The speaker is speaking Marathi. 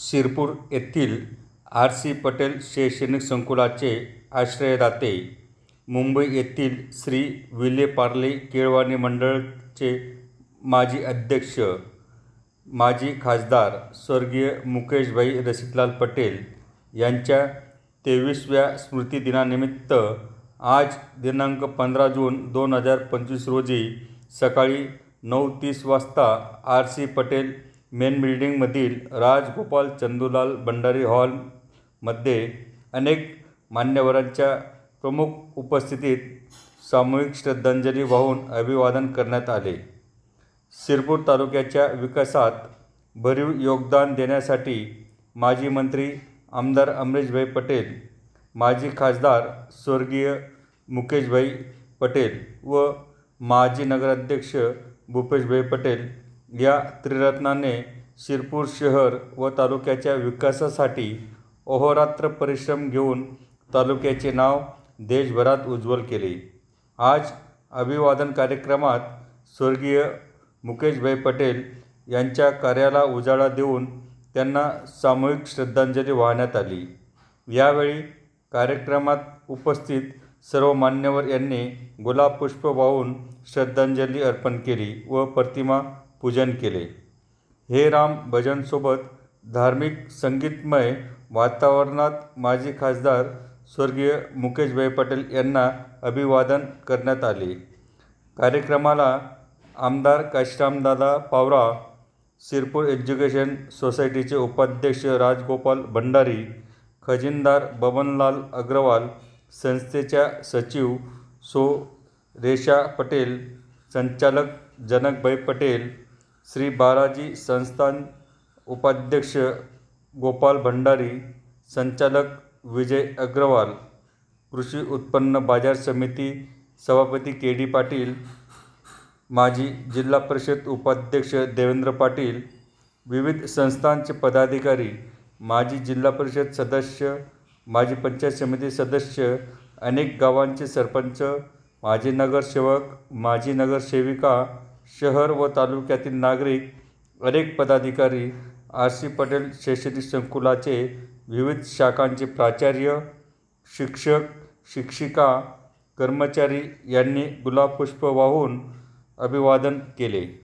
शिरपूर येथील आर.सी. पटेल शैक्षणिक संकुलाचे आश्रयदाते, मुंबई येथील श्री विले पार्ले केळवणी मंडळचे माजी अध्यक्ष, माजी खासदार स्वर्गीय मुकेशभाई रसिकलाल पटेल यांच्या 23व्या स्मृतिदिनानिमित्त आज दिनांक 15 जून 2025 रोजी सकाळी 9:30 वाजता आर.सी. पटेल मेन बिल्डिंगमधील राजगोपाल चंदूलाल भंडारी हॉलमध्ये अनेक मान्यवरांच्या प्रमुख उपस्थितीत सामूहिक श्रद्धांजली वाहून अभिवादन करण्यात आले. शिरपूर तालुक्याच्या विकासात भरीव योगदान देण्यासाठी माजी मंत्री आमदार अमरीशभाई पटेल, माजी खासदार स्वर्गीय मुकेशभाई पटेल व माजी नगराध्यक्ष भूपेशभाई पटेल या त्रिरत्नाने शिरपूर शहर व तालुक्याच्या विकासासाठी अहोरात्र परिश्रम घेऊन तालुक्याचे नाव देशभरात उज्ज्वल केले. आज अभिवादन कार्यक्रमात स्वर्गीय मुकेशभाई पटेल यांच्या कार्याला उजाळा देऊन त्यांना सामूहिक श्रद्धांजली वाहण्यात आली. यावेळी कार्यक्रमात उपस्थित सर्व मान्यवर यांनी गुलाब पुष्प वाहून श्रद्धांजली अर्पण केली व प्रतिमा पूजन केले. हे राम भजनसोबत धार्मिक संगीतमय वातावरणात माजी खासदार स्वर्गीय मुकेशभाई पटेल यांना अभिवादन करण्यात आले. कार्यक्रमाला आमदार काशीरामदादा पावरा, शिरपूर एज्युकेशन सोसायटीचे उपाध्यक्ष राजगोपाल भंडारी, खजिनदार बबनलाल अग्रवाल, संस्थेच्या सचिव सौ. रेषा पटेल, संचालक जनकभाई पटेल, श्री बालाजी संस्थान उपाध्यक्ष गोपाल भंडारी, संचालक विजय अग्रवाल, कृषी उत्पन्न बाजार समिती सभापती के.डी. पाटील, माजी जिल्हा परिषद उपाध्यक्ष देवेंद्र पाटील, विविध संस्थांचे पदाधिकारी, माजी जिल्हा परिषद सदस्य, माजी पंचायत समिती सदस्य, अनेक गावांचे सरपंच, माजी नगरसेवक, माजी नगरसेविका, शहर व तालुक्यातील नागरिक, अनेक पदाधिकारी, आर.सी. पटेल शैक्षणिक संकुलाचे विविध शाखांचे प्राचार्य, शिक्षक, शिक्षिका, कर्मचारी यांनी गुलाब पुष्प वाहून अभिवादन केले.